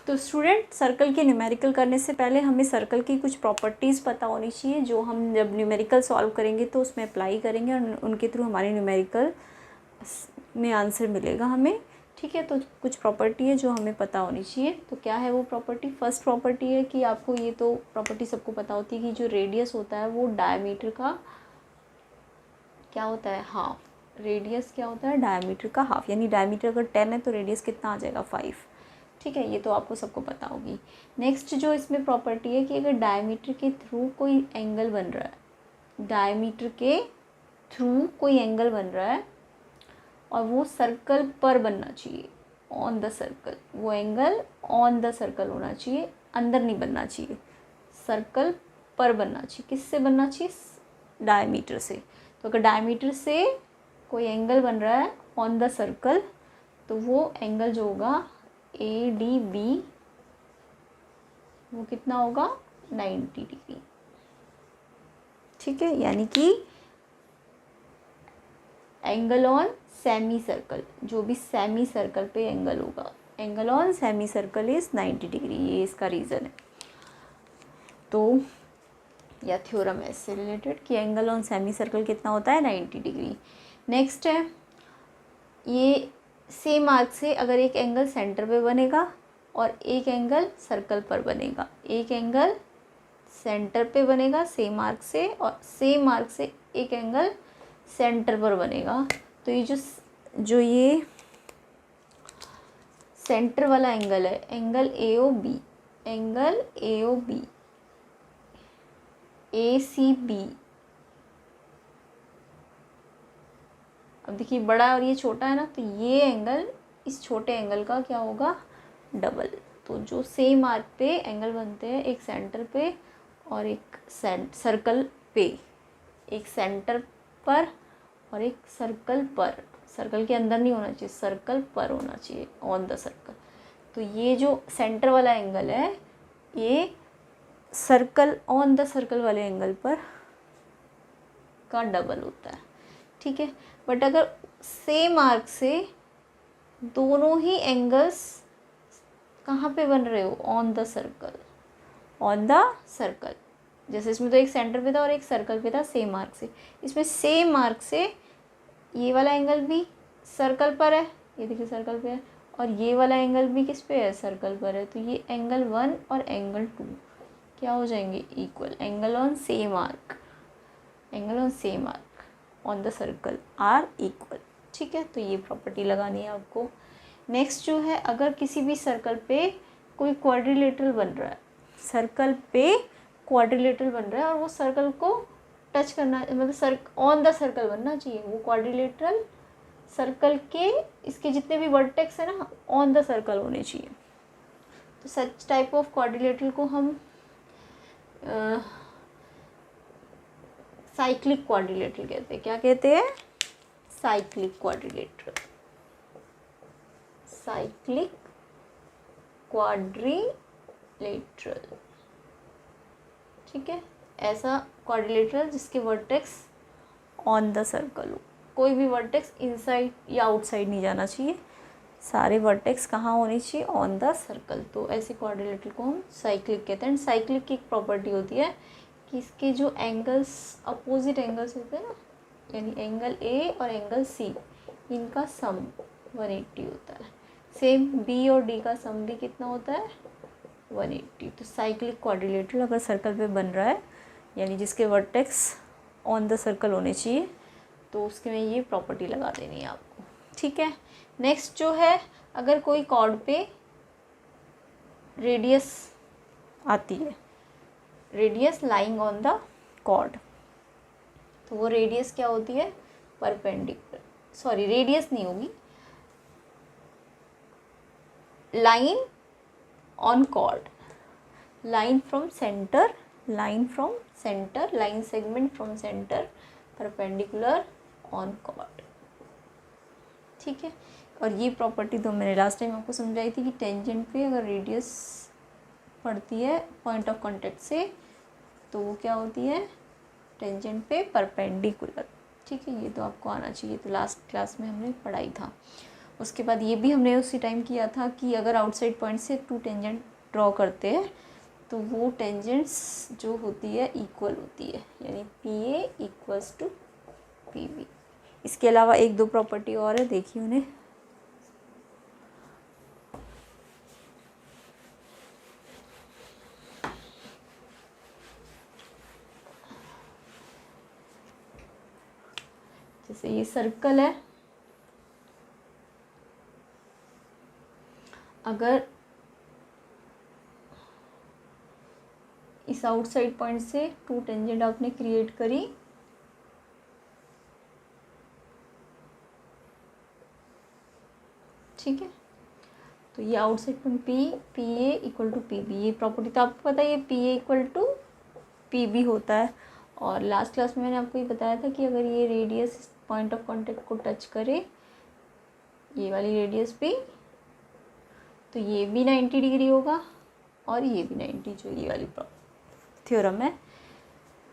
तो student, circle के numerical करने से पहले हमें सर्कल की कुछ प्रॉपर्टीज़ पता होनी चाहिए, जो हम जब न्यूमेरिकल सॉल्व करेंगे तो उसमें अप्लाई करेंगे और उनके थ्रू हमारे न्यूमेरिकल में आंसर मिलेगा हमें। ठीक है, तो कुछ प्रॉपर्टी है जो हमें पता होनी चाहिए। तो क्या है वो प्रॉपर्टी? फर्स्ट प्रॉपर्टी है कि आपको ये तो प्रॉपर्टी सबको पता होती है कि जो रेडियस होता है वो डायमीटर का क्या होता है? हाफ। रेडियस क्या होता है? डायमीटर का हाफ। यानी डायमीटर अगर 10 है तो रेडियस कितना आ जाएगा? 5। ठीक है, ये तो आपको सबको पता होगी। नेक्स्ट जो इसमें प्रॉपर्टी है कि अगर डायमीटर के थ्रू कोई एंगल बन रहा है, डायमीटर के थ्रू कोई एंगल बन रहा है और वो सर्कल पर बनना चाहिए, ऑन द सर्कल, वो एंगल ऑन द सर्कल होना चाहिए, अंदर नहीं बनना चाहिए, सर्कल पर बनना चाहिए। किससे बनना चाहिए? डायमीटर से। तो अगर डायमीटर से कोई एंगल बन रहा है ऑन द सर्कल तो वो एंगल जो होगा ADB वो कितना होगा? 90 डिग्री। ठीक है, यानी कि एंगल ऑन सेमी सर्कल, जो भी सेमी सर्कल पे एंगल होगा, angle on semi circle is 90 degree. ये इसका रीज़न है। तो या थ्योरम है इससे रिलेटेड कि एंगल ऑन सेमी सर्कल कितना होता है? 90 डिग्री। नेक्स्ट है, ये सेम आर्क से अगर एक एंगल सेंटर पे बनेगा और एक एंगल सर्कल पर बनेगा, एक एंगल सेंटर पे बनेगा सेम आर्क से और सेम आर्क से एक एंगल सेंटर पर बनेगा, तो ये जो ये सेंटर वाला एंगल है, angle AOB, angle AOB, ACB, अब देखिए बड़ा और ये छोटा है ना, तो ये एंगल इस छोटे एंगल का क्या होगा? डबल। तो जो सेम आर्क पे एंगल बनते हैं, एक सेंटर पे और एक सर्कल पे, एक सेंटर पर और एक सर्कल पर, सर्कल के अंदर नहीं होना चाहिए, सर्कल पर होना चाहिए, ऑन द सर्कल। तो ये जो सेंटर वाला एंगल है ये सर्कल ऑन द सर्कल वाले एंगल पर का डबल होता है। ठीक है, बट अगर सेम आर्क से दोनों ही एंगल्स कहाँ पे बन रहे हो? On the circle, on the circle. जैसे इसमें तो एक सेंटर पे था और एक सर्कल पे था सेम आर्क से, इसमें सेम आर्क से ये वाला एंगल भी सर्कल पर है, ये देखिए सर्कल पे है, और ये वाला एंगल भी किस पे है? सर्कल पर है। तो ये एंगल 1 और एंगल 2 क्या हो जाएंगे? Equal. Angle on same arc, angle on same arc on the circle are equal. ठीक है, तो ये प्रॉपर्टी लगानी है आपको। नेक्स्ट जो है, अगर किसी भी सर्कल पे कोई क्वाड्रिलेटरल बन रहा है, सर्कल पे क्वाड्रिलेटरल बन रहा है और वो सर्कल को टच करना, मतलब ऑन द सर्कल बनना चाहिए, वो क्वाड्रिलेटरल सर्कल के इसके जितने भी वर्टेक्स है ना ऑन द सर्कल होने चाहिए। तो सच टाइप ऑफ क्वाड्रिलेटरल को हम साइक्लिक क्वाड्रिलेटरल कहते हैं। क्या कहते हैं? Cyclic quadrilateral, cyclic quadrilateral. ठीक है, ऐसा क्वाड्रिलेटरल जिसके वर्टेक्स ऑन द सर्कल हो, कोई भी वर्टेक्स इनसाइड या आउटसाइड नहीं जाना चाहिए, सारे वर्टेक्स कहाँ होने चाहिए? On the circle. तो ऐसे क्वाड्रिलेटरल को हम साइक्लिक कहते हैं। साइक्लिक की एक प्रॉपर्टी होती है कि इसके जो एंगल्स अपोजिट एंगल्स होते हैं ना, यानी एंगल A और एंगल C, इनका सम 180 होता है। सेम B और D का सम भी कितना होता है? 180। तो साइक्लिक क्वाड्रिलेटरल अगर सर्कल पे बन रहा है, यानी जिसके वर्टेक्स ऑन द सर्कल होने चाहिए, तो उसके में ये प्रॉपर्टी लगा देनी है आपको। ठीक है, नेक्स्ट जो है, अगर कोई कॉर्ड पे रेडियस आती है, radius lying on the chord, तो वो रेडियस क्या होती है? परपेंडिकुलर, सॉरी रेडियस नहीं होगी, line on chord, line from centre, line from centre, line segment from centre, perpendicular on chord. ठीक है, और ये प्रॉपर्टी तो मैंने लास्ट टाइम आपको समझाई थी कि टेंजेंट पे अगर रेडियस पड़ती है पॉइंट ऑफ कांटेक्ट से तो वो क्या होती है? टेंजेंट पे परपेंडिकुलर। ठीक है, ये तो आपको आना चाहिए, तो लास्ट क्लास में हमने पढ़ाई था। उसके बाद ये भी हमने उसी टाइम किया था कि अगर आउटसाइड पॉइंट से 2 टेंजेंट ड्रॉ करते हैं तो वो टेंजेंट्स जो होती है इक्वल होती है, यानी P A equals to P B. इसके अलावा 1-2 प्रॉपर्टी और है, देखिए उन्हें। जैसे ये सर्कल है, अगर इस आउटसाइड पॉइंट से 2 टेंजेंट आपने क्रिएट करी, ठीक है, तो ये outside point P A equal to P B, ये प्रॉपर्टी तो आपको पता है, ये P A equal to P B होता है। और लास्ट क्लास में मैंने आपको ये बताया था कि अगर ये रेडियस पॉइंट ऑफ कांटेक्ट को टच करे, ये वाली रेडियस भी, तो ये भी 90 डिग्री होगा और ये भी 90, जो ये वाली थ्योरम है।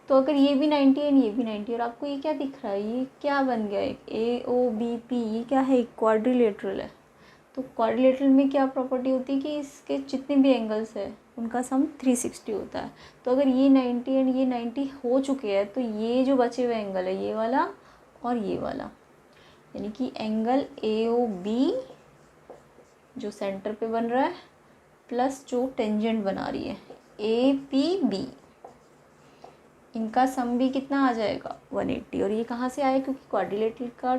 तो अगर ये भी 90 एंड ये भी 90, और आपको ये क्या दिख रहा है, ये क्या बन गया, एक ए ओ बी पी, ये क्या है, एक क्वाड्रिलेटरल है। तो क्वाड्रिलेटरल में क्या प्रॉपर्टी होती है कि इसके जितने भी एंगल्स है उनका सम 360 होता है। तो अगर ये 90 एंड ये 90 हो चुके हैं, तो ये जो बचे हुए एंगल है, ये वाला और ये वाला, यानी कि एंगल ए ओ बी जो सेंटर पे बन रहा है प्लस जो टेंजेंट बना रही है ए पी बी, इनका सम भी कितना आ जाएगा 180। और ये कहाँ से आया, क्योंकि क्वाड्रिलेटरल का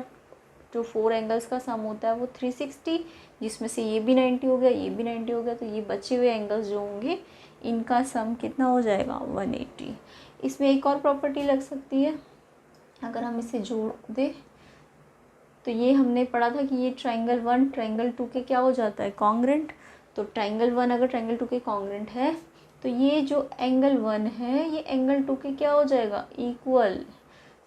जो 4 एंगल्स का सम होता है वो 360, जिसमें से ये भी 90 हो गया, ये भी 90 हो गया, तो ये बचे हुए एंगल्स जो होंगे इनका सम कितना हो जाएगा 180। इसमें एक और प्रॉपर्टी लग सकती है, अगर हम इसे जोड़ दें तो ये हमने पढ़ा था कि ये ट्रायंगल 1 ट्रायंगल 2 के क्या हो जाता है, कॉन्ग्रेंट। तो ट्रायंगल 1 अगर ट्रायंगल 2 के कॉन्ग्रेंट है तो ये जो एंगल 1 है ये एंगल 2 के क्या हो जाएगा, इक्वल।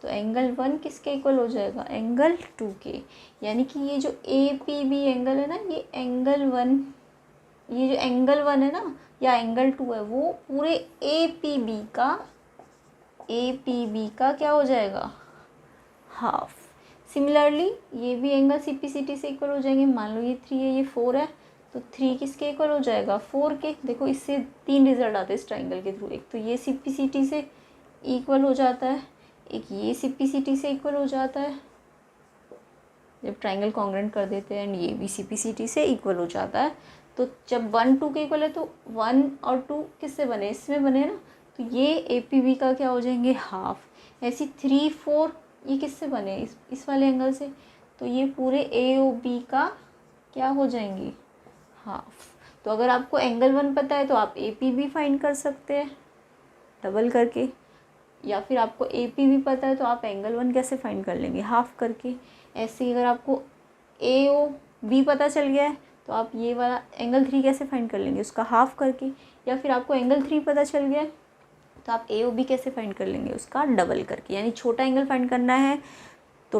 तो एंगल 1 किसके इक्वल हो जाएगा, एंगल 2 के। यानी कि ये जो ए पी बी एंगल है ना, ये एंगल 1, ये जो एंगल 1 है ना या एंगल 2 है, वो पूरे ए पी बी का क्या हो जाएगा, हाफ। सिमिलरली ये भी angle C P C T से इक्वल हो जाएंगे। मान लो ये 3 है, ये 4 है, तो 3 किसके इक्वल हो जाएगा, 4 के। देखो इससे 3 रिजल्ट आते हैं इस ट्राइंगल के थ्रू, एक तो ये सी पी सी टी से इक्वल हो जाता है, एक ये सी पी सी टी से इक्वल हो जाता है जब ट्राइंगल कॉन्ग्रेंट कर देते हैं, एंड ये भी सी पी सी टी से इक्वल हो जाता है। तो जब 1 2 के इक्वल है तो 1 और 2 किससे बने, इसमें बने ना, तो ये ए पी बी का क्या हो जाएंगे, हाफ। ऐसी 3 4 ये किससे बने, इस वाले एंगल से, तो ये पूरे ए ओ बी का क्या हो जाएंगे, हाफ। तो अगर आपको एंगल 1 पता है तो आप ए पी बी फाइंड कर सकते हैं डबल करके, या फिर आपको ए पी बी पता है तो आप एंगल 1 कैसे फाइंड कर लेंगे, हाफ करके। ऐसे ही अगर आपको ए ओ बी पता चल गया है तो आप ये वाला एंगल 3 कैसे फाइंड कर लेंगे, उसका हाफ करके। या फिर आपको एंगल 3 पता चल गया है तो आप ए ओ बी कैसे फाइंड कर लेंगे, उसका डबल करके। यानी छोटा एंगल फाइंड करना है तो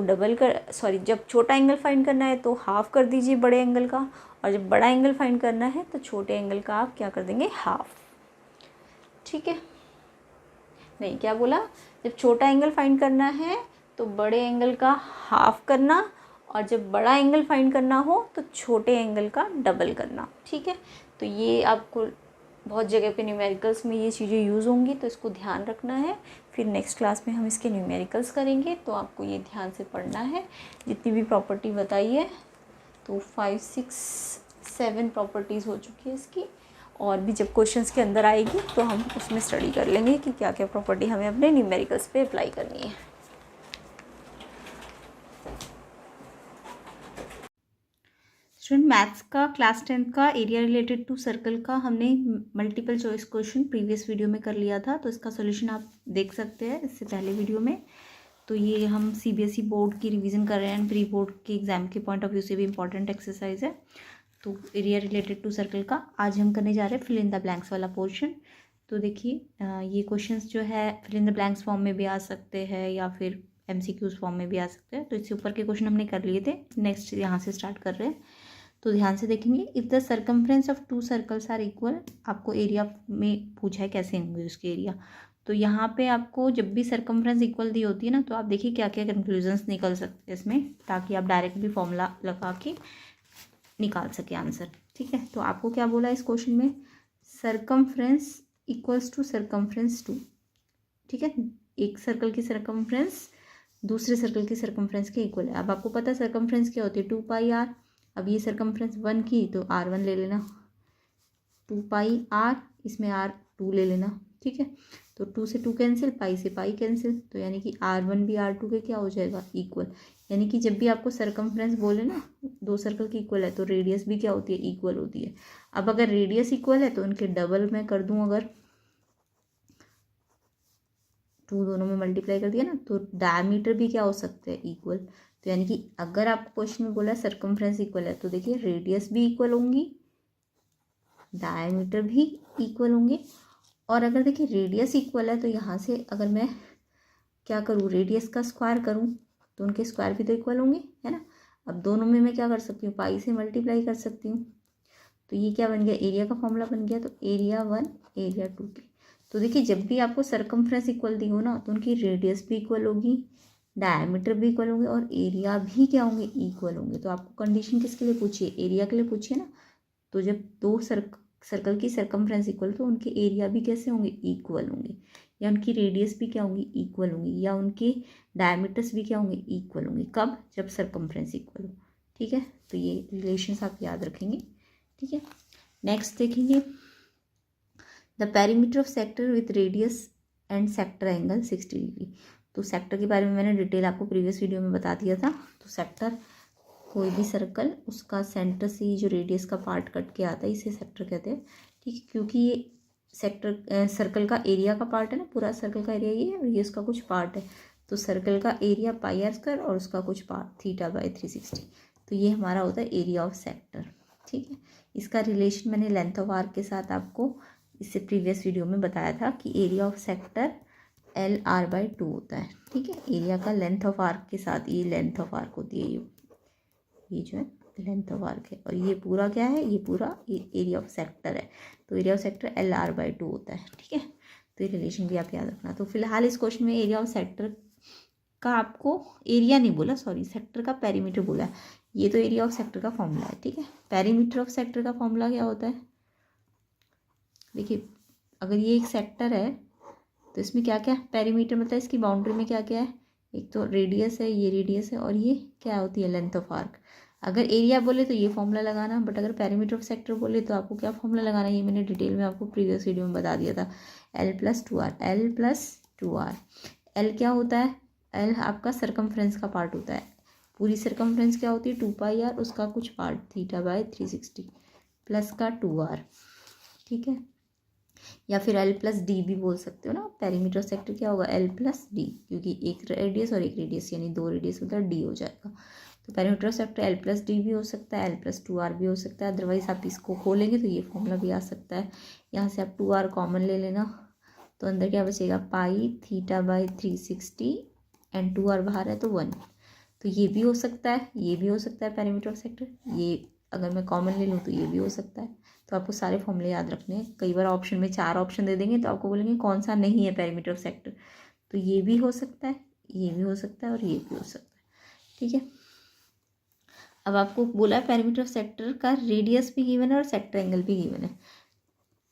जब छोटा एंगल फाइंड करना है तो हाफ कर दीजिए बड़े एंगल का, और जब बड़ा एंगल फाइंड करना है तो छोटे एंगल का आप क्या कर देंगे, हाफ। ठीक है, नहीं क्या बोला, जब छोटा एंगल फाइंड करना है तो बड़े एंगल का हाफ करना, और जब बड़ा एंगल फाइंड करना हो तो छोटे एंगल का डबल करना। ठीक है, तो ये आपको बहुत जगह पे न्यूमेरिकल्स में ये चीज़ें यूज़ होंगी, तो इसको ध्यान रखना है। फिर नेक्स्ट क्लास में हम इसके न्यूमेरिकल्स करेंगे, तो आपको ये ध्यान से पढ़ना है। जितनी भी प्रॉपर्टी बताई है तो 5 6 7 प्रॉपर्टीज़ हो चुकी है इसकी, और भी जब क्वेश्चंस के अंदर आएगी तो हम उसमें स्टडी कर लेंगे कि क्या क्या प्रॉपर्टी हमें अपने न्यूमेरिकल्स पे अप्लाई करनी है। स्टूडेंट, मैथ्स का क्लास 10th का एरिया रिलेटेड टू सर्कल का हमने multiple choice question previous video में कर लिया था, तो इसका सॉल्यूशन आप देख सकते हैं इससे पहले वीडियो में। तो ये हम सीबीएसई बोर्ड की रिवीजन कर रहे हैं, प्री बोर्ड के एग्जाम के पॉइंट ऑफ व्यू से भी इंपॉर्टेंट एक्सरसाइज है। तो एरिया रिलेटेड टू सर्कल का आज हम करने जा रहे हैं फिल इन द ब्लैंक्स वाला पोर्शन। तो देखिए ये क्वेश्चंस जो है fill in the blanks form में भी आ सकते हैं या फिर MCQs फॉर्म में भी आ सकते हैं। तो इससे ऊपर के क्वेश्चन हमने कर लिए थे, नेक्स्ट यहाँ से स्टार्ट कर रहे हैं। तो ध्यान से देखेंगे, if the circumference of 2 circles are equal, आपको एरिया में पूछा है कैसे होंगे उसके एरिया। तो यहाँ पे आपको जब भी सर्कमफ्रेंस इक्वल दी होती है ना, तो आप देखिए क्या क्या कंक्लूजन्स निकल सकते हैं इसमें, ताकि आप डायरेक्ट भी फॉर्मूला लगा के निकाल सके आंसर। ठीक है, तो आपको क्या बोला इस क्वेश्चन में, सरकमफ्रेंस इक्वल्स टू सरकमफ्रेंस 2। ठीक है, एक सर्कल की सरकमफ्रेंस दूसरे सर्कल की सरकमफ्रेंस के इक्वल है। अब आपको पता है सरकमफ्रेंस क्या होती है, 2πr। अब ये सरकमफ्रेंस 1 की तो r1 ले लेना, 2πr, इसमें r2 ले लेना। ठीक है, तो 2 से 2 कैंसिल, पाई से पाई कैंसिल, तो यानी कि r1 भी r2 के क्या हो जाएगा, इक्वल। यानी कि जब भी आपको सरकमफ्रेंस बोले ना दो सर्कल की इक्वल है, तो रेडियस भी क्या होती है, इक्वल होती है। अब अगर रेडियस इक्वल है तो उनके डबल मैं कर दूं, अगर 2 दोनों में मल्टीप्लाई कर दिया ना, तो डायमीटर भी क्या हो सकते हैं, इक्वल। तो यानी कि अगर आपको क्वेश्चन में बोला सरकमफ्रेंस इक्वल है, तो देखिए रेडियस भी इक्वल होंगी, डायमीटर भी इक्वल होंगे। और अगर देखिए रेडियस इक्वल है तो यहाँ से अगर मैं क्या करूँ, रेडियस का स्क्वायर करूँ तो उनके स्क्वायर भी तो इक्वल होंगे, है ना। अब दोनों में मैं क्या कर सकती हूँ, पाई से मल्टीप्लाई कर सकती हूँ। तो ये क्या बन गया, एरिया का फॉर्मूला बन गया। तो एरिया 1 एरिया 2 के, तो देखिए जब भी आपको सरकमफ्रेंस इक्वल दी हो ना, तो उनकी रेडियस भी इक्वल होगी, डायमीटर भी इक्वल होंगे, और एरिया भी क्या होंगे, इक्वल होंगे। तो आपको कंडीशन किसके लिए पूछिए, एरिया के लिए पूछिए ना। तो जब दो सर्कल की सरकमफ्रेंस इक्वल, तो उनके एरिया भी कैसे होंगे, इक्वल होंगे, या उनकी रेडियस भी क्या होंगी, इक्वल होंगी, या उनके डायमीटर्स भी क्या होंगे, इक्वल होंगे। कब, जब सरकमफ्रेंस इक्वल हो। ठीक है, तो ये रिलेशंस आप याद रखेंगे। ठीक है, नेक्स्ट देखेंगे, the perimeter of sector with radius and sector angle 60 degree. तो सेक्टर के बारे में मैंने डिटेल आपको प्रीवियस वीडियो में बता दिया था। तो सेक्टर कोई भी सर्कल, उसका सेंटर से ही जो रेडियस का पार्ट कट के आता है, इसे सेक्टर कहते हैं। ठीक है, क्योंकि ये सेक्टर सर्कल का एरिया का पार्ट है ना, पूरा सर्कल का एरिया ये है, और ये उसका कुछ पार्ट है। तो सर्कल का एरिया πr² और उसका कुछ पार्ट θ/360। तो ये हमारा होता है एरिया ऑफ सेक्टर। ठीक है, इसका रिलेशन मैंने लेंथ ऑफ आर्क के साथ आपको इससे प्रीवियस वीडियो में बताया था कि एरिया ऑफ सेक्टर LR/2 होता है। ठीक है, एरिया का लेंथ ऑफ आर्क के साथ, ये लेंथ ऑफ आर्क होती है, ये जो है लेंथ ऑफ आर्क है, और ये पूरा क्या है, ये पूरा एरिया ऑफ सेक्टर है। तो एरिया ऑफ सेक्टर LR/2 होता है। ठीक है, तो ये रिलेशन भी आप याद रखना। तो फिलहाल इस क्वेश्चन में एरिया ऑफ सेक्टर का आपको एरिया नहीं बोला, सॉरी, सेक्टर का पेरीमीटर बोला है। ये तो एरिया ऑफ सेक्टर का फॉर्मूला है। ठीक है, पेरीमीटर ऑफ सेक्टर का फॉर्मूला क्या होता है, देखिए अगर ये एक सेक्टर है तो इसमें क्या क्या है, पेरीमीटर मतलब इसकी बाउंड्री में क्या क्या है, एक तो रेडियस है, ये रेडियस है, और ये क्या होती है, लेंथ ऑफ आर्क। अगर एरिया बोले तो ये फॉर्मूला लगाना, बट अगर पेरीमीटर ऑफ सेक्टर बोले तो आपको क्या फॉर्मूला लगाना है, ये मैंने डिटेल में आपको प्रीवियस वीडियो में बता दिया था, L+2R। L+2R, L क्या होता है, L आपका सरकमफ्रेंस का पार्ट होता है। पूरी सरकमफ्रेंस क्या होती है, 2πr, उसका कुछ पार्ट θ/360 प्लस का 2R। ठीक है, या फिर L+D भी बोल सकते हो ना। पेरीमीटर सेक्टर क्या होगा, L+D, क्योंकि एक रेडियस और एक रेडियस यानी दो रेडियस होता है, D हो जाएगा। तो पेरीमीटर सेक्टर L+D भी हो सकता है, L+2R भी हो सकता है। अदरवाइज आप इसको खोलेंगे तो ये फॉर्मूला भी आ सकता है। यहाँ से आप 2R कॉमन ले लेना, तो अंदर क्या बचेगा, पाई θ/360 एंड 2R बाहर है तो 1। तो ये भी हो सकता है, ये भी हो सकता है पेरीमीटर सेक्टर। ये अगर मैं कॉमन ले लूँ तो ये भी हो सकता है। तो आपको सारे फॉर्मूले याद रखने हैं। कई बार ऑप्शन में 4 ऑप्शन दे देंगे तो आपको बोलेंगे कौन सा नहीं है पेरीमीटर ऑफ सेक्टर। तो ये भी हो सकता है, ये भी हो सकता है, और ये भी हो सकता है। ठीक है, अब आपको बोला है पेरीमीटर ऑफ सेक्टर का रेडियस भी गिवन है और सेक्टर एंगल भी गिवन है।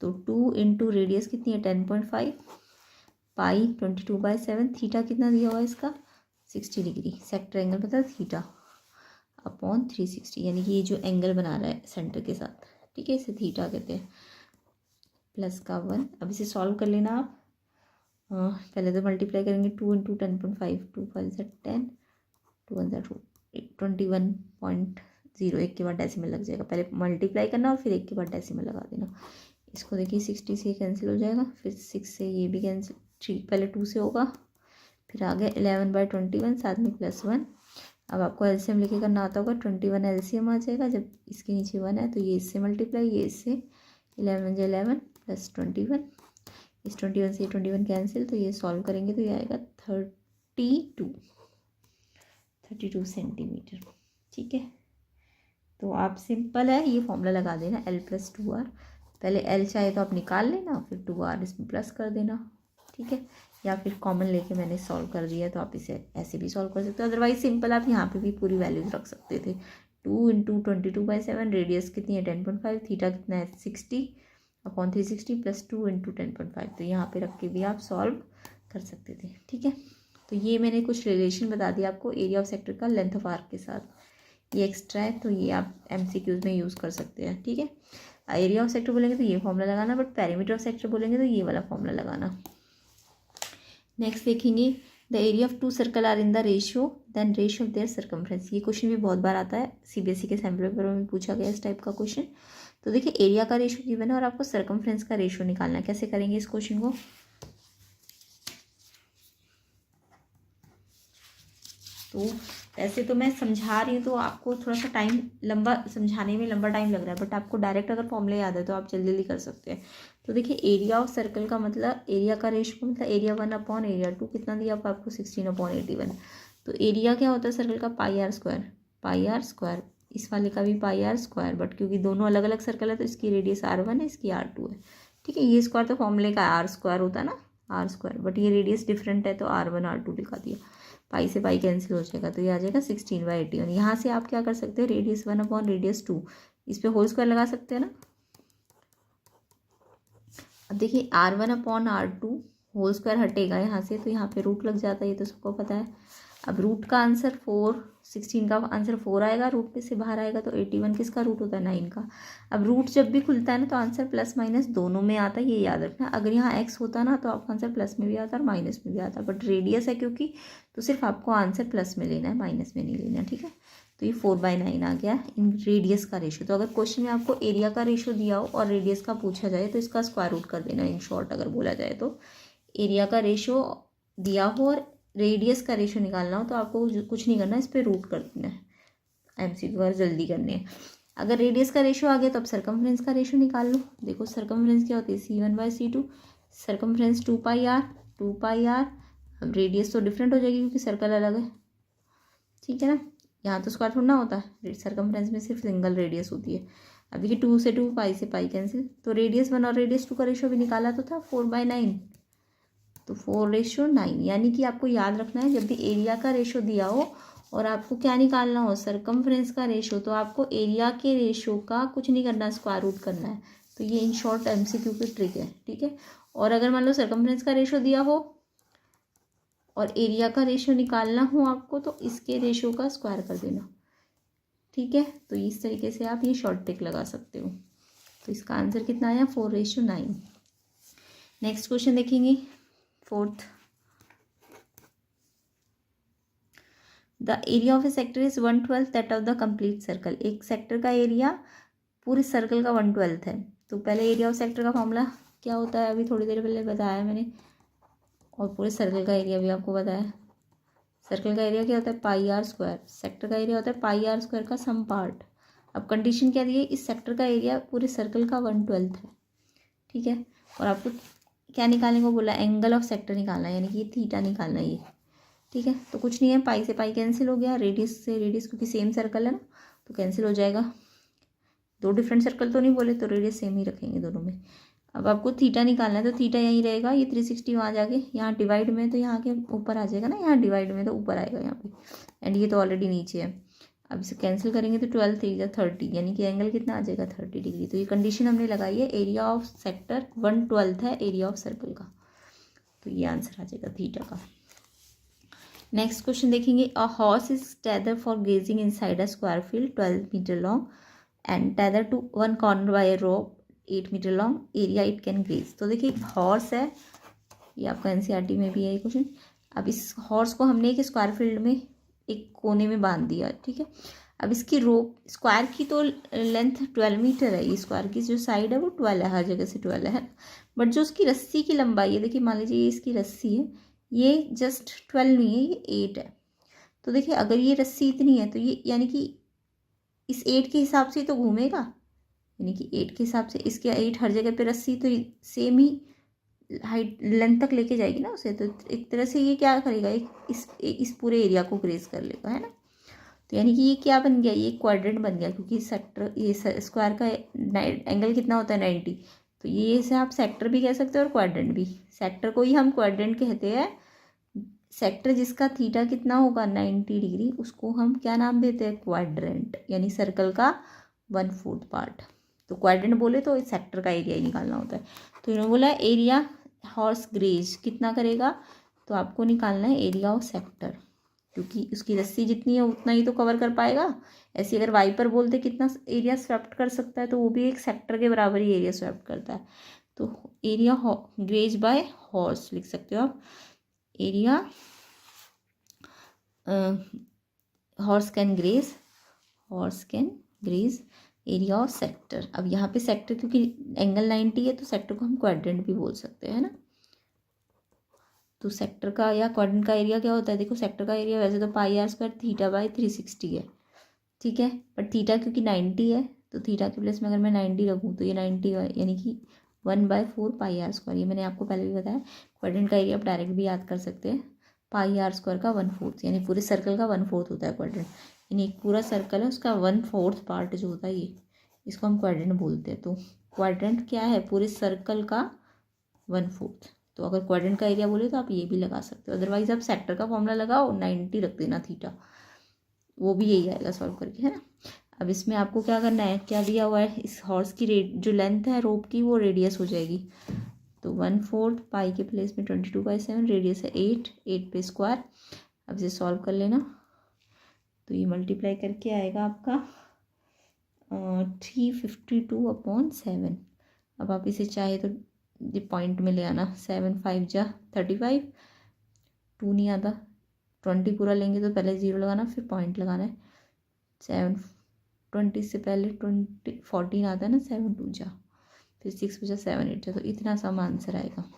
तो 2 × रेडियस कितनी है, 10.5, पाई 22/7, थीटा कितना दिया हुआ है इसका, 60 डिग्री, सेक्टर एंगल मतलब θ/360, यानी कि ये जो एंगल बना रहा है सेंटर के साथ। ठीक है, इसे थीटा कहते हैं, प्लस का 1। अब इसे सॉल्व कर लेना आप। पहले तो मल्टीप्लाई करेंगे, 2 × 10.5, 2 5 10, 2 1 2, 21.0, एक के बाद डेसिमल लग जाएगा। पहले मल्टीप्लाई करना और फिर एक के बाद डेसिमल लगा देना। इसको देखिए 60 से कैंसिल हो जाएगा, फिर 6 से ये भी कैंसिल, 3 पहले 2 से होगा, फिर आगे 11/21 साथ में +1। अब आपको एलसीएम लेके करना आता होगा, 21 एलसीएम आ जाएगा। जब इसके नीचे 1 है तो ये इससे मल्टीप्लाई, ये इससे, 11 × 11 + 21, इस 21 से 21 कैंसिल, तो ये सॉल्व करेंगे तो ये आएगा 32 सेंटीमीटर। ठीक है, तो आप सिंपल है, ये फॉर्मूला लगा देना, L+2R। पहले L चाहे तो आप निकाल लेना, फिर 2R इसमें प्लस कर देना। ठीक है, या फिर कॉमन लेके मैंने सॉल्व कर दिया, तो आप इसे ऐसे भी सॉल्व कर सकते हो। अदरवाइज सिंपल आप यहाँ पे भी पूरी वैल्यूज रख सकते थे, 2 इंटू 22/7, रेडियस कितनी है 10.5, थीटा कितना है 60/360 प्लस 2 इंटू 10.5। तो यहाँ पे रख के भी आप सॉल्व कर सकते थे। ठीक है, तो ये मैंने कुछ रिलेशन बता दिया आपको एरिया ऑफ सेक्टर का लेंथ ऑफ आर्क के साथ। ये एक्स्ट्रा है तो ये आप MCQs में यूज़ कर सकते हैं। ठीक है, एरिया ऑफ सेक्टर बोलेंगे तो ये फॉर्मूला लगाना, बट पेरीमीटर ऑफ सेक्टर बोलेंगे तो ये वाला फॉर्मूला लगाना। नेक्स्ट देखेंगे the area of 2 circle are in the ratio then ratio of their circumference. ये क्वेश्चन भी बहुत बार आता है, CBSE के सैम्पल पेपर में पूछा गया इस टाइप का क्वेश्चन। तो देखिए एरिया का रेशियो गिवन है और आपको सर्कमफ्रेंस का रेशियो निकालना है। कैसे करेंगे इस क्वेश्चन को, तो वैसे तो मैं समझा रही हूँ तो आपको थोड़ा सा टाइम लंबा समझाने में लंबा टाइम लग रहा है, बट आपको डायरेक्ट अगर फॉर्मूले याद है तो आप जल्दी जल्दी कर सकते हैं। तो देखिए एरिया ऑफ सर्कल का मतलब एरिया का रेशियो मतलब एरिया 1/एरिया 2 कितना दिया आपको 16/81। तो एरिया क्या होता है सर्कल का पाई आर स्क्वायर। इस वाले का भी पाई r², बट क्योंकि दोनों अलग अलग सर्कल है तो इसकी रेडियस r1 है, इसकी r2 है। ठीक है, ये स्क्वायर तो फॉर्मूले का r² होता है ना, r², बट ये रेडियस डिफरेंट है तो r1 r2 लिखा दिया। पाई से पाई कैंसिल हो जाएगा तो ये आ जाएगा 16/81। यहाँ से आप क्या कर सकते हैं, रेडियस 1/रेडियस 2 इस पर होल स्क्वायर लगा सकते हैं ना। अब देखिए r1/r2 होल स्क्वायर हटेगा यहाँ से तो यहाँ पे रूट लग जाता है, ये तो सबको पता है। अब रूट का आंसर 4, 16 का आंसर 4 आएगा, रूट में से बाहर आएगा तो 81 किसका रूट होता है 9 का। अब रूट जब भी खुलता है ना तो आंसर प्लस माइनस दोनों में आता है, ये याद रखना। अगर यहाँ x होता ना तो आपका आंसर प्लस में भी आता और माइनस में भी आता, बट रेडियस है क्योंकि तो सिर्फ आपको आंसर प्लस में लेना है, माइनस में नहीं लेना। ठीक है, तो ये 4/9 आ गया इन रेडियस का रेशियो। तो अगर क्वेश्चन में आपको एरिया का रेशियो दिया हो और रेडियस का पूछा जाए तो इसका स्क्वायर रूट कर देना। इन शॉर्ट अगर बोला जाए तो एरिया का रेशियो दिया हो और रेडियस का रेशियो निकालना हो तो आपको कुछ नहीं करना, इस पर रूट कर देना है। MCQ अगर जल्दी करने हैं। अगर रेडियस का रेशियो आ गया तो अब सर्कमफ्रेंस का रेशियो निकाल लो। देखो सर्कमफ्रेंस क्या होती है C1/C2, सर्कमफ्रेंस 2πr। अब रेडियस तो डिफरेंट हो जाएगी क्योंकि सर्कल अलग है। ठीक है ना, यहाँ तो स्क्वायर थोड़ा ना होता है, सर्कमफ्रेंस में सिर्फ सिंगल रेडियस होती है। अब देखिए 2 से 2, पाई से पाई कैंसिल, तो रेडियस 1 और रेडियस 2 का रेशियो भी निकाला तो था 4/9, तो 4:9। यानी कि आपको याद रखना है जब भी एरिया का रेशियो दिया हो और आपको क्या निकालना हो सर्कमफ्रेंस का रेशियो, तो आपको एरिया के रेशियो का कुछ नहीं करना, स्क्वायर रूट करना है। तो ये इन शॉर्ट MCQ की ट्रिक है। ठीक है, और अगर मान लो सर्कमफ्रेंस का रेशियो दिया हो और एरिया का रेशियो निकालना हो आपको तो इसके रेशियो का स्क्वायर कर देना। ठीक है, तो इस तरीके से आप ये शॉर्ट ट्रिक लगा सकते हो। तो इसका आंसर कितना आया 4:9। नेक्स्ट क्वेश्चन देखेंगे 4th। The area of A sector is 1/12 that of the complete circle. एक सेक्टर का एरिया पूरे सर्कल का 1/12 है। तो पहले एरिया ऑफ सेक्टर का फॉर्मूला क्या होता है, अभी थोड़ी देर पहले बताया मैंने, और पूरे सर्कल का एरिया भी आपको बताया। सर्कल का एरिया क्या होता है πr², सेक्टर का एरिया होता है πr² का सम पार्ट। अब कंडीशन क्या दी है, इस सेक्टर का एरिया पूरे सर्कल का 1/12 है। ठीक है, और आपको क्या निकालने को बोला, एंगल ऑफ सेक्टर निकालना है, यानी कि ये थीटा निकालना है ये। ठीक है, तो कुछ नहीं है, पाई से पाई कैंसिल हो गया, रेडियस से रेडियस क्योंकि सेम सर्कल है ना तो कैंसिल हो जाएगा। 2 डिफरेंट सर्कल तो नहीं बोले तो रेडियस सेम ही रखेंगे दोनों में। अब आपको थीटा निकालना है तो थीटा यहीं रहेगा, ये 360 वहाँ जाके यहाँ डिवाइड में तो यहाँ के ऊपर आ जाएगा ना, यहाँ डिवाइड में तो ऊपर आएगा यहाँ पे, एंड ये तो ऑलरेडी नीचे है। अब इसे कैंसिल करेंगे तो 12 3 30, यानी कि एंगल कितना आ जाएगा 30 डिग्री। तो ये कंडीशन हमने लगाई है, एरिया ऑफ सेक्टर 1/12 है एरिया ऑफ सर्कल का, तो ये आंसर आ जाएगा थीटा का। नेक्स्ट क्वेश्चन देखेंगे, a horse is tether for grazing inside a square field 12 metre long and tether to one corner by a rope 8 metre long, area it can graze. तो देखिए horse है, ये आपका NCERT में भी है ये क्वेश्चन। अब इस हॉर्स को हमने एक स्क्वायर फील्ड में एक कोने में बांध दिया। ठीक है, अब इसकी रोप स्क्वायर की तो लेंथ 12 मीटर है, ये स्क्वायर की जो साइड है वो 12 है, हर जगह से 12 है, बट जो उसकी रस्सी की लंबाई है, देखिए मान लीजिए ये इसकी रस्सी है, ये जस्ट 12 नहीं है, ये 8 है। तो देखिए अगर ये रस्सी इतनी है तो ये यानी कि इस 8 के हिसाब से तो घूमेगा, यानी कि 8 के हिसाब से इसके 8 हर जगह पे रस्सी तो सेम ही हाइट लेंथ तक लेके जाएगी ना उसे, तो एक तरह से ये क्या करेगा, इस पूरे एरिया को ग्रेज कर लेगा, है ना। तो यानी कि ये क्या बन गया, ये क्वाड्रेंट बन गया, क्योंकि सेक्टर ये स्क्वायर का एंगल कितना होता है 90। तो ये इसे आप सेक्टर भी कह सकते हो और क्वाड्रेंट भी। सेक्टर को ही हम क्वाड्रेंट कहते हैं, सेक्टर जिसका थीटा कितना होगा 90 डिग्री, उसको हम क्या नाम देते हैं, क्वाड्रेंट, यानी सर्कल का 1/4 पार्ट। तो क्वाड्रेंट बोले तो इस सेक्टर का एरिया ही निकालना होता है। तो इन्होंने बोला एरिया हॉर्स ग्रेज कितना करेगा, तो आपको निकालना है एरिया ऑफ सेक्टर, क्योंकि उसकी रस्सी जितनी है उतना ही तो कवर कर पाएगा। ऐसे अगर वाइपर बोलते कितना एरिया स्वेप्ट कर सकता है, तो वो भी एक सेक्टर के बराबर ही एरिया स्वेप्ट करता है। तो एरिया ग्रेज बाय हॉर्स लिख सकते हो आप, area horse can graze area of sector. अब यहाँ पे सेक्टर क्योंकि एंगल 90 है तो सेक्टर को हम क्वाड्रेंट भी बोल सकते हैं ना। तो सेक्टर का या क्वाड्रेंट का एरिया क्या होता है, देखो सेक्टर का एरिया वैसे तो πr² थीटा बाय 360 है, ठीक है, बट थीटा क्योंकि 90 है तो थीटा के प्लेस में अगर मैं 90 रखूँ तो ये 90 यानी कि 1/4 πr²। ये मैंने आपको पहले भी बताया। क्वाड्रेंट का एरिया आप डायरेक्ट भी याद कर सकते हैं, πr² का 1/4, यानी पूरे सर्कल का 1/4 होता है क्वाड्रेंट, यानी एक पूरा सर्कल है उसका 1/4 पार्ट जो होता है ये, इसको हम क्वाड्रेंट बोलते हैं। तो क्वाड्रेंट क्या है, पूरे सर्कल का 1/4। तो अगर क्वाड्रेंट का एरिया बोले तो आप ये भी लगा सकते हो, अदरवाइज आप सेक्टर का फॉर्मूला लगाओ 90 रख देना थीटा, वो भी यही आएगा सॉल्व करके, है ना। अब इसमें आपको क्या करना है, क्या दिया हुआ है, इस हॉर्स की जो लेंथ है रोप की वो रेडियस हो जाएगी। तो 1/4 पाई के प्लेस में 22/7, रेडियस है 8 पे स्क्वायर। अब इसे सॉल्व कर लेना, तो ये मल्टीप्लाई करके आएगा आपका 352/7। अब आप इसे चाहे तो ये पॉइंट में ले आना, 7 5 जा 35, 2 नहीं आता, 20 पूरा लेंगे तो पहले 0 लगाना फिर पॉइंट लगाना है। 20 से पहले 14 आता है ना, 7 2 जा, फिर 6 बचा 7 8 जा, तो इतना सा आंसर आएगा।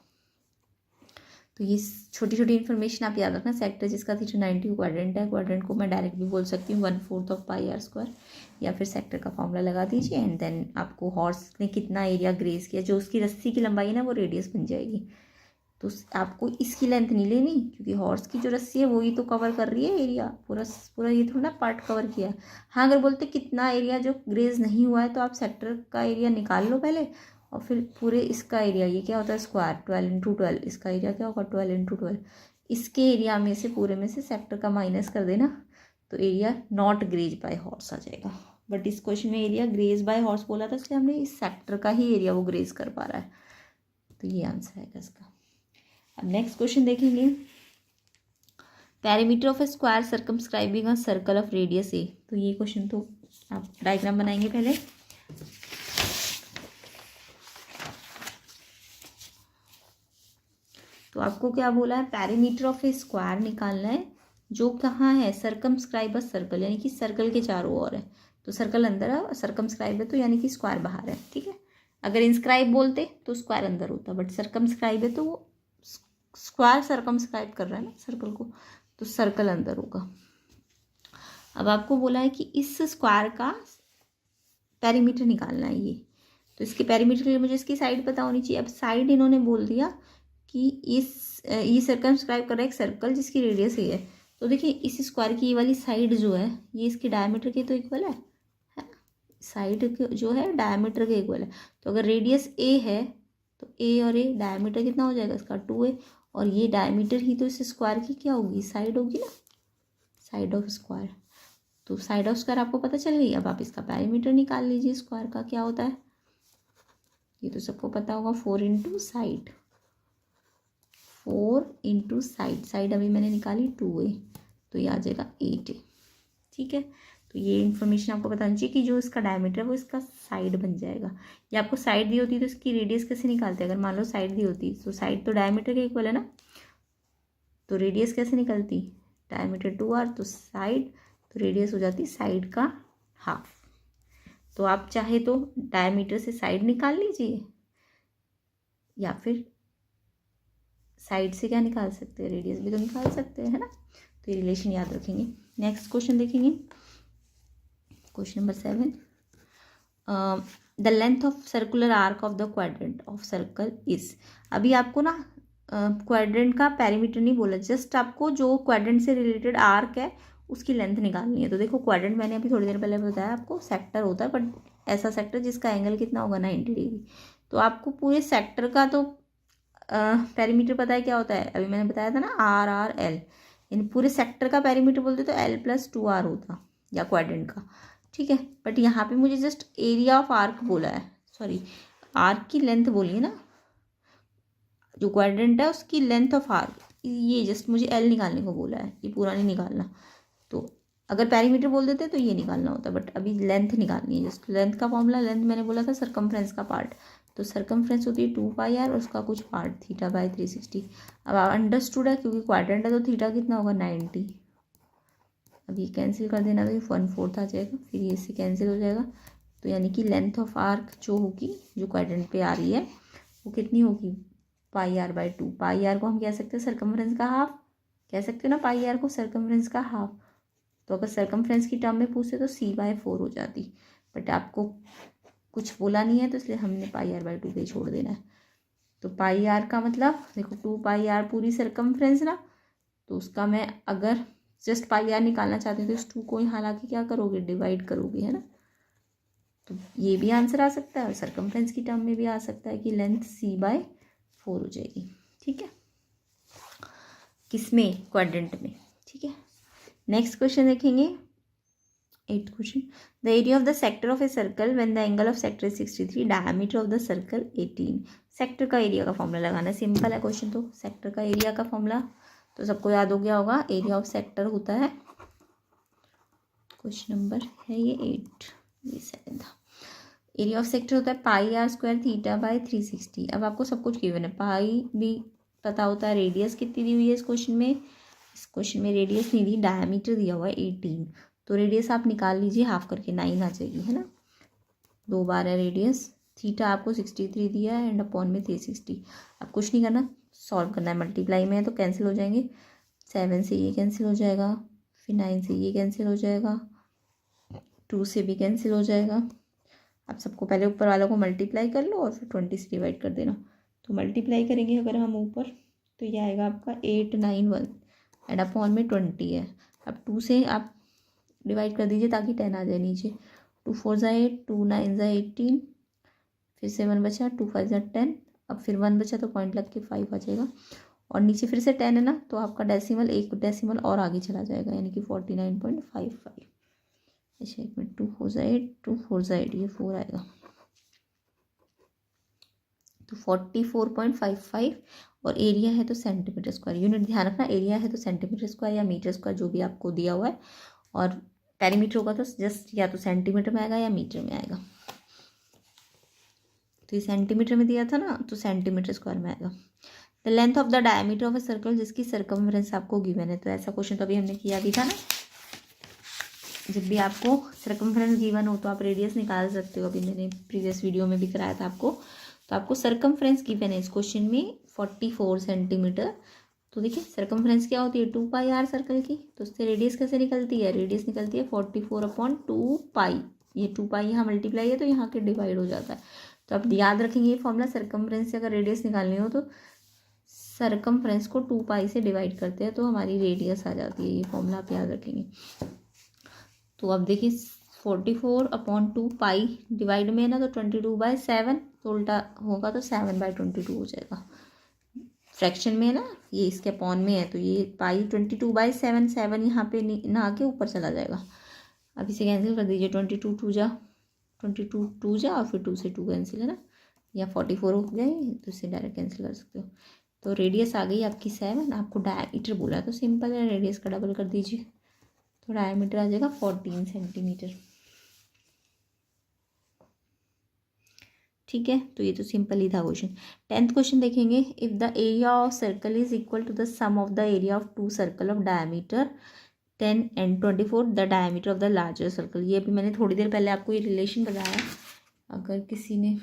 तो ये छोटी छोटी इन्फॉर्मेशन आप याद रखना। सेक्टर जिसका थीटा 90 क्वाड्रेंट है, क्वाड्रेंट को मैं डायरेक्ट भी बोल सकती हूँ 1/4 πr², या फिर सेक्टर का फॉर्मूला लगा दीजिए एंड देन आपको हॉर्स ने कितना एरिया ग्रेज किया, जो उसकी रस्सी की लंबाई है ना वो रेडियस बन जाएगी। तो आपको इसकी लेंथ नहीं लेनी, क्योंकि हॉर्स की जो रस्सी है वही तो कवर कर रही है एरिया, पूरा ये थोड़ा ना पार्ट कवर किया। हाँ, अगर बोलते कितना एरिया जो ग्रेज नहीं हुआ है तो आप सेक्टर का एरिया निकाल लो पहले, और फिर पूरे इसका एरिया, ये क्या होता है स्क्वायर, 12 × 12, इसका एरिया क्या होगा 12 × 12, इसके एरिया में से पूरे में से सेक्टर का माइनस कर देना, तो area not grazed by horse आ जाएगा। बट इस क्वेश्चन में एरिया ग्रेज बाय हॉर्स बोला था, इसलिए हमने इस सेक्टर का ही एरिया वो ग्रेज कर पा रहा है, तो ये आंसर आएगा इसका। अब नेक्स्ट क्वेश्चन देखेंगे, perimeter of a square circumscribing a circle of radius a. तो ये क्वेश्चन तो आप डायग्राम बनाएंगे पहले। तो आपको क्या बोला है, पैरीमीटर ऑफ ए स्क्वायर निकालना है जो कहाँ है, सर्कमस्क्राइब अ सर्कल, यानी कि सर्कल के चारों ओर है। तो सर्कल अंदर है, सर्कमस्क्राइब है तो यानी कि स्क्वायर बाहर है, ठीक है। अगर इंस्क्राइब बोलते तो स्क्वायर अंदर होता, बट सर्कमस्क्राइब है तो वो स्क्वायर सर्कमस्क्राइब कर रहा है ना सर्कल को, तो सर्कल अंदर होगा। अब आपको बोला है कि इस स्क्वायर का पेरीमीटर निकालना है ये, तो इसके पेरीमीटर के लिए मुझे इसकी साइड पता होनी चाहिए। अब साइड इन्होंने बोल दिया कि ये सर्कमस्क्राइब कर रहा है एक सर्कल जिसकी रेडियस ये है, तो देखिए इस स्क्वायर की ये वाली साइड जो है ये इसके डायमीटर के तो इक्वल है, साइड जो है डायमीटर के इक्वल है। तो अगर रेडियस ए है तो ए और ए डायमीटर कितना हो जाएगा इसका 2a, और ये डायमीटर ही तो इस स्क्वायर की क्या होगी, साइड होगी ना, साइड ऑफ स्क्वायर। तो साइड ऑफ स्क्वायर आपको पता चल गई। अब आप इसका पेरीमीटर निकाल लीजिए, स्क्वायर का क्या होता है, ये तो सबको पता होगा, 4 × साइड, 4 × साइड, साइड अभी मैंने निकाली 2a, तो ये आ जाएगा 8a, ठीक है। तो ये इन्फॉर्मेशन आपको बतानी चाहिए कि जो इसका डायमीटर है वो इसका साइड बन जाएगा। या आपको साइड दी होती तो इसकी रेडियस कैसे निकालते हैं, अगर मान लो साइड दी होती तो साइड तो डायमीटर के इक्वल है ना, तो रेडियस कैसे निकलती, डायमीटर 2r, तो साइड, तो रेडियस हो जाती साइड का हाफ। तो आप चाहे तो डायमीटर से साइड निकाल लीजिए, या फिर साइड से क्या निकाल सकते हैं, रेडियस भी तो निकाल सकते हैं, है ना। तो ये रिलेशन याद रखेंगे। नेक्स्ट क्वेश्चन देखेंगे, question number 7, the length of circular arc of the quadrant of circle is. अभी आपको ना क्वाड्रेंट का पेरीमीटर नहीं बोला, जस्ट आपको जो क्वाड्रेंट से रिलेटेड आर्क है उसकी लेंथ निकालनी है। तो देखो क्वाड्रेंट मैंने अभी थोड़ी देर पहले बताया आपको सेक्टर होता है, बट ऐसा सेक्टर जिसका एंगल कितना होगा 90 डिग्री। तो आपको पूरे सेक्टर का तो पेरीमीटर पता है क्या होता है, अभी मैंने बताया था ना RRL, यानी पूरे सेक्टर का पेरीमीटर बोलते तो L+2R होता, या क्वाड्रेंट का, ठीक है। बट यहाँ पे मुझे जस्ट एरिया ऑफ आर्क बोला है, सॉरी आर्क की लेंथ बोली है ना, जो क्वाड्रेंट है उसकी लेंथ ऑफ आर्क, ये जस्ट मुझे L निकालने को बोला है, ये पूरा नहीं निकालना। तो अगर पेरीमीटर बोल देते तो ये निकालना होता, बट अभी लेंथ निकालनी है। जस्ट लेंथ का फॉर्मूला, लेंथ मैंने बोला था सर्कमफ्रेंस का पार्ट, तो सर्कमफ्रेंस होती है 2πr और उसका कुछ पार्ट θ/360। अब अंडरस्टूड है क्योंकि क्वाड्रेंट है तो थीटा कितना होगा 90। अब ये कैंसिल कर देना तो ये 1/4 आ जाएगा, फिर ये इससे कैंसिल हो जाएगा। तो यानी कि लेंथ ऑफ आर्क जो होगी, जो क्वाड्रेंट पे आ रही है, वो कितनी होगी πr/2। πr को हम कह सकते हैं सर्कमफ्रेंस का हाफ, कह सकते हो ना πr को सर्कमफ्रेंस का हाफ। तो अगर सर्कमफ्रेंस की टर्म में पूछते तो c/4 हो जाती, बट आपको कुछ बोला नहीं है तो इसलिए हमने πr/2 पे छोड़ देना है। तो πr का मतलब देखो 2πr पूरी सर्कमफ्रेंस ना, तो उसका मैं अगर जस्ट πr निकालना चाहती हूँ तो इस 2 को यहाँ ला के क्या करोगे, डिवाइड करोगे, है ना। तो ये भी आंसर आ सकता है और सर्कमफ्रेंस की टर्म में भी आ सकता है कि लेंथ c/4 हो जाएगी, ठीक है, किसमें, क्वाड्रेंट में, ठीक है। नेक्स्ट क्वेश्चन देखेंगे, 8th question. The area of the sector of a circle when the angle of sector is 63, diameter of the circle 18। Sector का एरिया का फॉर्मूला लगाना, सिंपल है क्वेश्चन। तो सेक्टर का एरिया का फॉर्मूला तो सबको याद हो गया होगा, एरिया ऑफ सेक्टर होता है, क्वेश्चन नंबर है ये 8, ये 7 था। एरिया ऑफ सेक्टर होता है πr² θ/360। अब आपको सब कुछ गिवन है, पाई भी पता होता है, रेडियस कितनी दी हुई है इस क्वेश्चन में, इस क्वेश्चन में रेडियस नहीं दी, डायमीटर दिया हुआ है 18। तो रेडियस आप निकाल लीजिए, हाफ करके 9 आ जाएगी, है ना, 2 बार है रेडियस। थीटा आपको 63 दिया है एंड अपॉन में 360। अब कुछ नहीं करना, सॉल्व करना है, मल्टीप्लाई में है तो कैंसिल हो जाएंगे, 7 से ये कैंसिल हो जाएगा, फिर 9 से ये कैंसिल हो जाएगा, 2 से भी कैंसिल हो जाएगा। अब सबको पहले ऊपर वालों को मल्टीप्लाई कर लो और फिर 20 से डिवाइड कर देना। तो मल्टीप्लाई करेंगे अगर हम ऊपर तो ये आएगा आपका 891 एंड अपॉन में 20 है। अब 2 से आप डिवाइड कर दीजिए ताकि 10 आ जाए नीचे, 2 4 ज़ा 8, 2 9 ज़ा 18, फिर से 1 बचा, 2 5 ज़ा 10, अब फिर 1 बचा तो पॉइंट लग के 5 आ जाएगा, और नीचे फिर से 10 है ना, तो आपका डेसिमल एक डेसिमल और आगे चला जाएगा, यानी कि 49.55। अच्छा एक मिनट, 2 4 ज़ा 8, 2 4 ज़ा 8, ये 4 आएगा, तो 44.55। और एरिया है तो सेंटीमीटर स्क्वायर, यूनिट ध्यान रखना, एरिया है तो सेंटीमीटर स्क्वायर या मीटर स्क्वायर जो भी आपको दिया हुआ है, और पेरीमीटर होगा तो जस्ट या तो सेंटीमीटर में आएगा या मीटर में आएगा। तो ये सेंटीमीटर में दिया था ना, तो सेंटीमीटर स्क्वायर में आएगा। The length of the diameter of a circle, जिसकी सर्कमफ्रेंस आपको गिवन है। तो ऐसा क्वेश्चन तो अभी हमने किया भी था ना, जब भी आपको सर्कमफ्रेंस गिवन हो तो आप रेडियस निकाल सकते हो, अभी मैंने प्रीवियस वीडियो में भी कराया था आपको। तो आपको सर्कमफ्रेंस गिवन है इस क्वेश्चन में 44 सेंटीमीटर। तो देखिए सर्कमफ्रेंस क्या होती है 2πr सर्कल की, तो उससे रेडियस कैसे निकलती है, रेडियस निकलती है 44/2π। ये 2π यहाँ मल्टीप्लाई है तो यहाँ के डिवाइड हो जाता है। तो आप याद रखेंगे ये फॉर्मूला, सर्कमफ्रेंस से अगर रेडियस निकालनी हो तो सर्कमफ्रेंस को 2π से डिवाइड करते हैं तो हमारी रेडियस आ जाती है, ये फॉर्मूला आप याद रखेंगे। तो अब देखिए 44/2π डिवाइड में है ना, तो 22/7, तो उल्टा होगा तो 7/22 हो जाएगा। फ्रैक्शन में है ना, ये इसके अपॉन में है तो ये पाई 22/7, 7 यहाँ पे ना आके ऊपर चला जाएगा। अब इसे कैंसिल कर दीजिए, 22 2 जा 22 2 जा और फिर 2 से 2 कैंसिल, है ना, या 44 हो जाए तो इससे डायरेक्ट कैंसिल कर सकते हो। तो रेडियस आ गई आपकी 7, आपको डायमीटर बोला तो सिंपल है, रेडियस का डबल कर दीजिए तो डायमीटर आ जाएगा 14 सेंटीमीटर। ठीक है, तो ये तो सिंपल ही था क्वेश्चन। 10th क्वेश्चन देखेंगे, if the area of circle is equal to the sum of the area of 2 circle of diameter 10 and 24 the diameter of the larger circle. ये अभी मैंने थोड़ी देर पहले आपको ये रिलेशन बताया, अगर किसी ने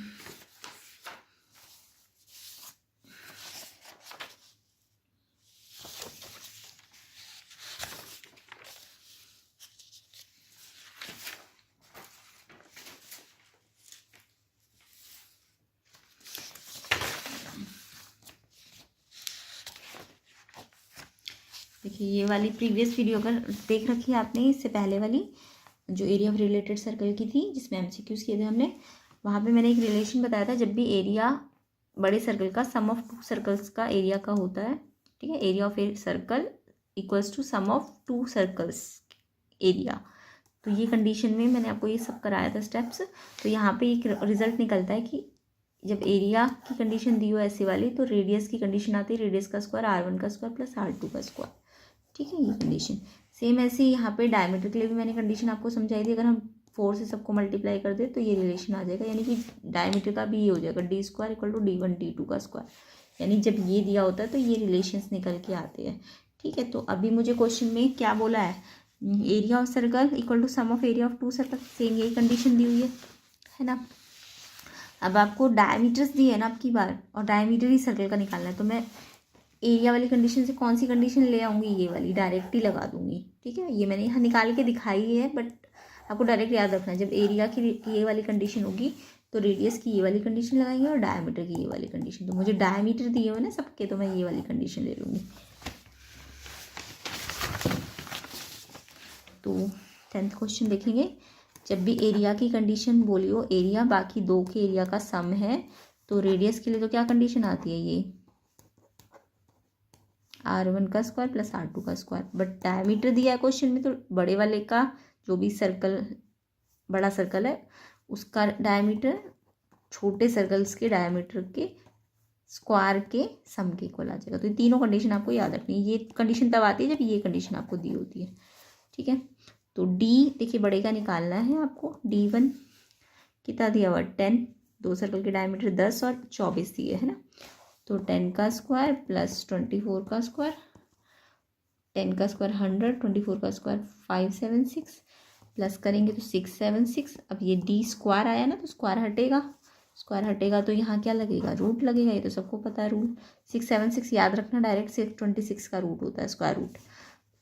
देखिए ये वाली प्रीवियस वीडियो अगर देख रखी है आपने, इससे पहले वाली जो एरिया ऑफ रिलेटेड सर्कल की थी जिसमें एमसीक्यूज किए थे हमने, वहाँ पे मैंने एक रिलेशन बताया था, जब भी एरिया बड़े सर्कल का सम ऑफ 2 सर्कल्स का एरिया का होता है, ठीक है। Area of a circle equals to sum of 2 circles area. तो ये कंडीशन में मैंने आपको ये सब कराया था स्टेप्स। तो यहाँ पे एक रिजल्ट निकलता है कि जब एरिया की कंडीशन दी हो ऐसी वाली, तो रेडियस की कंडीशन आती है रेडियस का स्क्वायर R1 का स्क्वायर प्लस R2 का स्क्वायर, ठीक है। ये कंडीशन सेम ऐसे यहाँ पे डायमीटर के लिए भी मैंने कंडीशन आपको समझाई थी। अगर हम 4 से सबको मल्टीप्लाई कर दे तो ये रिलेशन आ जाएगा, यानी कि डायमीटर का भी ये हो जाएगा D square equal to D1 D2 का स्क्वायर। यानी जब ये दिया होता है तो ये रिलेशंस निकल के आते हैं, ठीक है। तो अभी मुझे क्वेश्चन में क्या बोला है, area of circle equal to sum of area of 2 circle, same यही कंडीशन दी हुई है ना। अब आपको डायमीटर्स दी है ना आपकी बार, और डायमीटर ही सर्कल का निकालना है। तो मैं एरिया वाली कंडीशन से कौन सी कंडीशन ले आऊँगी, ये वाली डायरेक्ट ही लगा दूंगी, ठीक है। ये मैंने यहाँ निकाल के दिखाई है, बट आपको डायरेक्ट याद रखना है। जब एरिया की ये वाली कंडीशन होगी तो रेडियस की ये वाली कंडीशन लगाएंगे और डायमीटर की ये वाली कंडीशन। तो मुझे डायमीटर दिए हुए ना सबके, तो मैं ये वाली कंडीशन ले लूँगी। तो 10th क्वेश्चन देखेंगे। जब भी एरिया की कंडीशन बोली हो, एरिया बाकी दो के एरिया का सम है, तो रेडियस के लिए तो क्या कंडीशन आती है, ये R1 का स्क्वायर प्लस R2 का स्क्वायर। बट डायमीटर दिया है क्वेश्चन में, तो बड़े वाले का जो भी सर्कल बड़ा सर्कल है उसका डायमीटर छोटे सर्कल्स के डायमीटर के स्क्वायर के सम के इक्वल आ जाएगा। तो ये तीनों कंडीशन आपको याद रखनी है। ये कंडीशन तब आती है जब ये कंडीशन आपको दी होती है, ठीक है। तो D देखिए बड़े का निकालना है आपको। D1 कितना दिया हुआ 10, दो सर्कल के डायमीटर 10 और 24 दिए है ना। तो 10 का स्क्वायर प्लस 24 का स्क्वायर, 10 का स्क्वायर 100, 24 का स्क्वायर 576, प्लस करेंगे तो 676। अब ये D स्क्वायर आया ना, तो स्क्वायर हटेगा तो यहाँ क्या लगेगा, रूट लगेगा। ये तो सबको पता है रूल। 676 याद रखना, डायरेक्ट 626 का रूट होता है स्क्वायर रूट।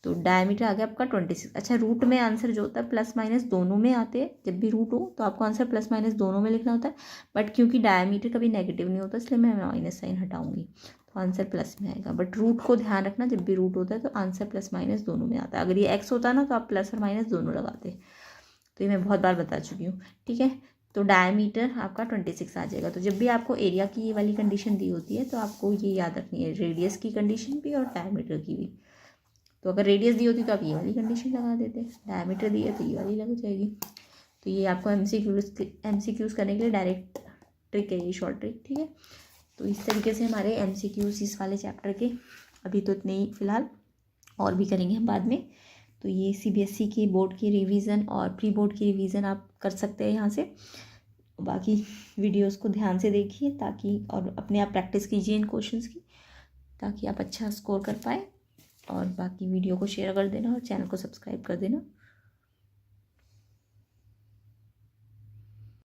तो डायमीटर आ गया आपका 26। अच्छा, रूट में आंसर जो होता है प्लस माइनस दोनों में आते हैं। जब भी रूट हो तो आपको आंसर प्लस माइनस दोनों में लिखना होता है, बट क्योंकि डायमीटर कभी नेगेटिव नहीं होता इसलिए मैं माइनस साइन हटाऊंगी, तो आंसर प्लस में आएगा। बट रूट को ध्यान रखना, जब भी रूट होता है तो आंसर प्लस माइनस दोनों में आता है। अगर ये एक्स होता ना तो आप प्लस और माइनस दोनों लगाते। तो ये मैं बहुत बार बता चुकी हूँ, ठीक है। तो डायमीटर आपका 26 आ जाएगा। तो जब भी आपको एरिया की ये वाली कंडीशन दी होती है तो आपको ये याद रखनी है, रेडियस की कंडीशन भी और डायमीटर की भी। तो अगर रेडियस दी होती तो आप ये वाली कंडीशन लगा देते, डायमीटर दी है तो ये वाली लग जाएगी। तो ये आपको एमसीक्यूज़ करने के लिए डायरेक्ट ट्रिक है, ये शॉर्ट ट्रिक, ठीक है। तो इस तरीके से हमारे एमसीक्यूज़ इस वाले चैप्टर के अभी तो इतने ही फ़िलहाल, और भी करेंगे हम बाद में। तो ये सीबीएसई की बोर्ड की रिवीज़न और प्री बोर्ड की रिवीज़न आप कर सकते हैं यहाँ से। बाकी वीडियोस को ध्यान से देखिए ताकि, और अपने आप प्रैक्टिस कीजिए इन क्वेश्चंस की, ताकि आप अच्छा स्कोर कर पाए। और बाकी वीडियो को शेयर कर देना और चैनल को सब्सक्राइब कर देना।